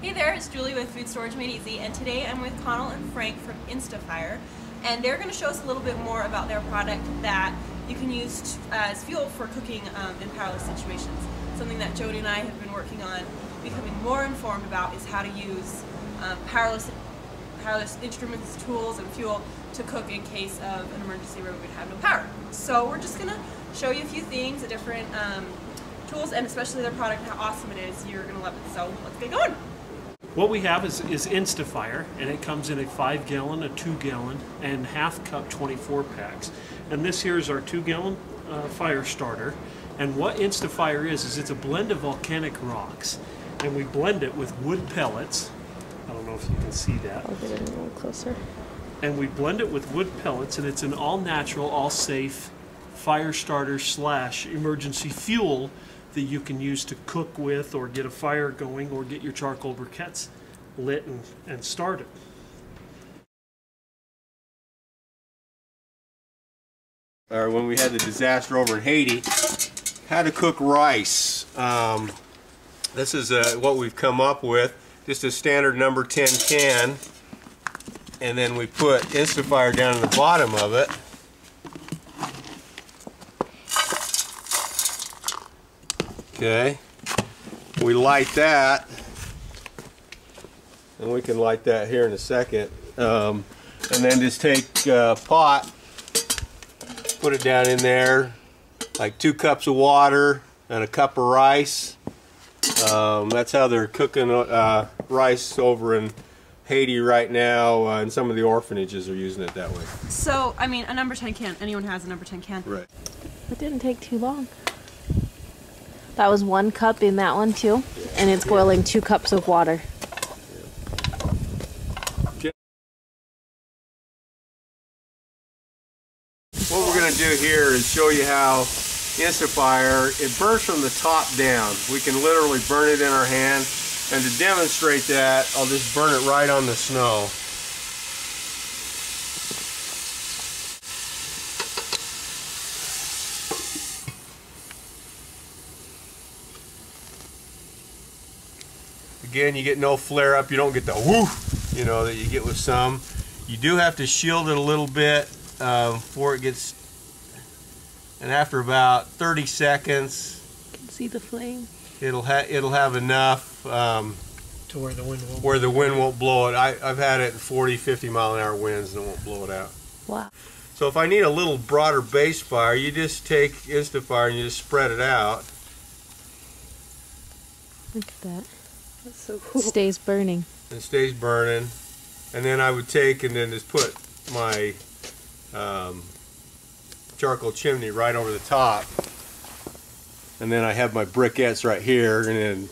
Hey there, it's Julie with Food Storage Made Easy, and today I'm with Connell and Frank from InstaFire, and they're going to show us a little bit more about their product that you can use as fuel for cooking in powerless situations. Something that Jody and I have been working on becoming more informed about is how to use powerless instruments, tools, and fuel to cook in case of an emergency where we would have no power. So we're just going to show you a few things, the different tools, and especially their product, how awesome it is. You're going to love it, so let's get going. What we have is InstaFire, and it comes in a 5-gallon, a 2-gallon, and half-cup 24 packs. And this here is our 2-gallon fire starter. And what InstaFire is it's a blend of volcanic rocks. And we blend it with wood pellets. I don't know if you can see that. I'll get it a little closer. And we blend it with wood pellets, and it's an all-natural, all-safe fire starter / emergency fuel that you can use to cook with or get a fire going or get your charcoal briquettes lit and started. When we had the disaster over in Haiti, how to cook rice. This is what we've come up with, just a standard number 10 can, and then we put InstaFire down in the bottom of it. Okay, we light that, and we can light that here in a second, and then just take a pot, put it down in there, like 2 cups of water and a cup of rice. That's how they're cooking rice over in Haiti right now, and some of the orphanages are using it that way. So, I mean, a number 10 can, anyone has a number 10 can. Right. It didn't take too long. That was 1 cup in that one too, and it's boiling 2 cups of water. What we're going to do here is show you how InstaFire, it burns from the top down. We can literally burn it in our hand, and to demonstrate that, I'll just burn it right on the snow. Again, you get no flare up, you don't get the whoof, you know, that you get with some. You do have to shield it a little bit before it gets, and after about 30 seconds, You can see the flame. it'll have enough To where the wind won't blow it. I've had it in 40-50 mile-an-hour winds and it won't blow it out. Wow. So if I need a little broader base fire, you just take InstaFire and you just spread it out. Look at that. That's so cool. It stays burning. It stays burning, and then I would take and then just put my charcoal chimney right over the top, and then I have my briquettes right here, and in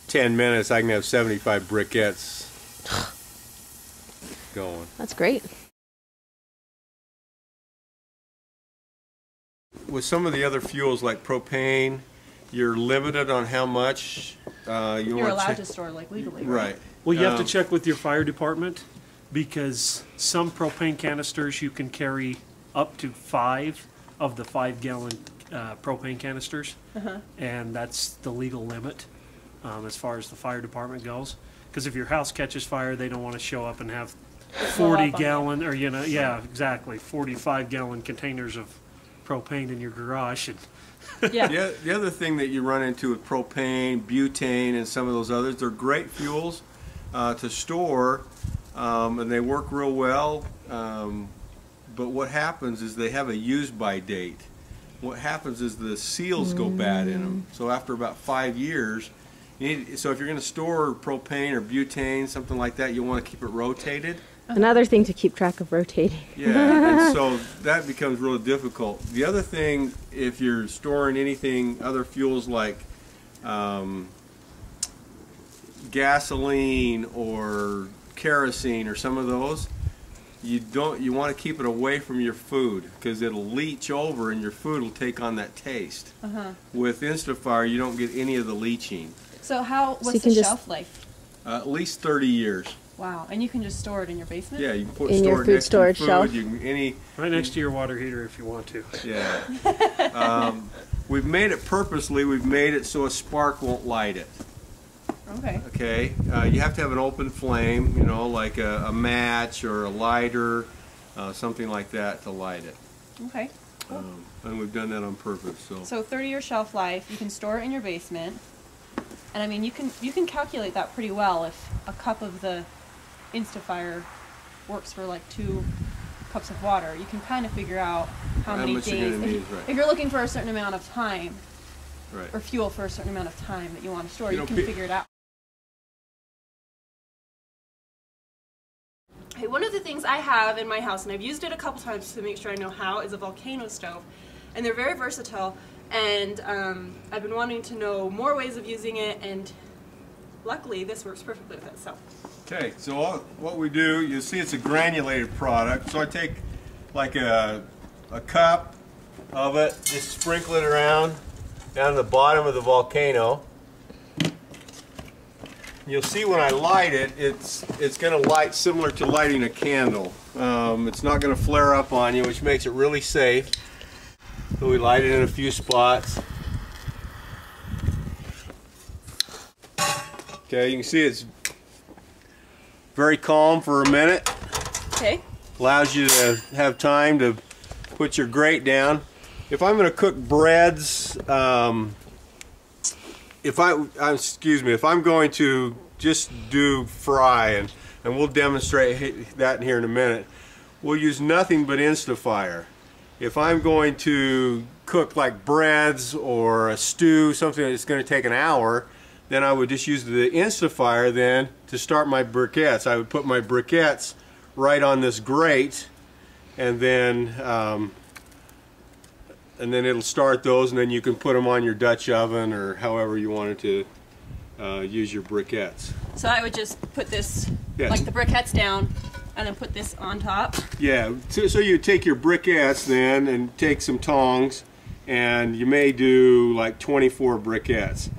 10 minutes I can have 75 briquettes going. That's great. With some of the other fuels like propane, you're limited on how much You're allowed to store, like, legally, right? Right. Well, you have to check with your fire department, because some propane canisters you can carry up to 5 of the 5-gallon propane canisters, and that's the legal limit as far as the fire department goes. Because if your house catches fire, they don't want to show up and have 40-gallon, or, you know, yeah, exactly, 45-gallon containers of propane in your garage. And Yeah. The other thing that you run into with propane, butane, and some of those others, they're great fuels to store, and they work real well, but what happens is they have a use-by date. What happens is the seals go bad in them. So after about 5 years, so if you're going to store propane or butane, something like that, you want to keep it rotated. Another thing to keep track of rotating. Yeah, and so that becomes really difficult. The other thing, if you're storing anything, other fuels like gasoline or kerosene or some of those, you want to keep it away from your food, because it'll leach over and your food will take on that taste. With InstaFire, you don't get any of the leaching. So what's the shelf life? At least 30 years. Wow, and you can just store it in your basement? Yeah, you can In your food storage shelf? You can, right next to your water heater if you want to. Yeah. We've made it purposely. We've made it so a spark won't light it. Okay. Okay, you have to have an open flame, you know, like a match or a lighter, something like that to light it. Okay. Cool. And we've done that on purpose. So 30-year shelf life. You can store it in your basement, and I mean you can calculate that pretty well. If a cup of the InstaFire works for like 2 cups of water, you can kind of figure out how many much days. you're gonna need, right. If you're looking for a certain amount of time, Right. or fuel for a certain amount of time that you want to store, You you know, can figure it out. Okay, one of the things I have in my house, and I've used it a couple times to make sure I know how, is a volcano stove. And they're very versatile, and I've been wanting to know more ways of using it, and luckily this works perfectly with it. So. Okay, so what we do, you see it's a granulated product. So I take like a cup of it, just sprinkle it around down the bottom of the volcano. You'll see when I light it, it's going to light similar to lighting a candle. It's not going to flare up on you, which makes it really safe. So we light it in a few spots. Okay, you can see it's very calm for a minute. Okay. Allows you to have time to put your grate down. If I'm going to cook breads, if I'm going to just do fry, and we'll demonstrate that here in a minute, we'll use nothing but InstaFire. If I'm going to cook like breads or a stew, something that's going to take an hour, then I would just use the InstaFire then to start my briquettes. I would put my briquettes right on this grate, and then it'll start those, and then you can put them on your Dutch oven or however you wanted to use your briquettes. So I would just put this, Yes. like the briquettes down, and then put this on top. Yeah, so you take your briquettes then and take some tongs, and you may do like 24 briquettes.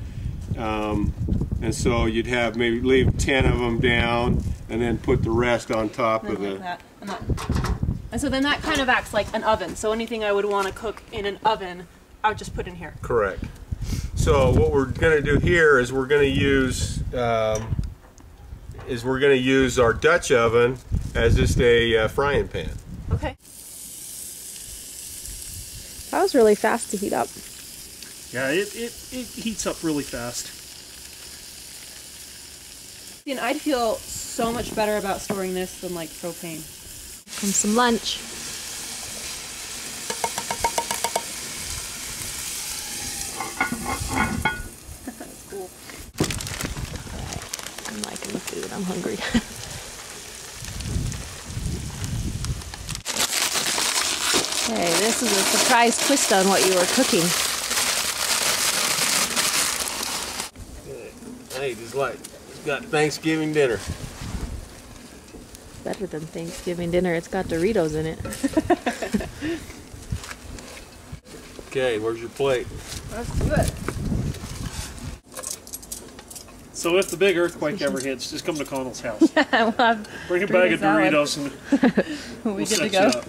And so you'd have maybe leave 10 of them down and then put the rest on top of Like the... that. And so then that kind of acts like an oven. So anything I would want to cook in an oven, I would just put in here. Correct. So what we're going to do here is we're going to use our Dutch oven as just a frying pan. Okay. That was really fast to heat up. Yeah, it heats up really fast. And I'd feel so much better about storing this than like propane. Comes some lunch. That's cool. I'm liking the food. I'm hungry. Okay, this is a surprise twist on what you were cooking. Hey, just like got Thanksgiving dinner. Better than Thanksgiving dinner. It's got Doritos in it. Okay, where's your plate? That's good. So if the big earthquake ever hits, just come to Connell's house. We'll have Bring a bag of Dorito salad. Doritos and we we'll get to set go. you up.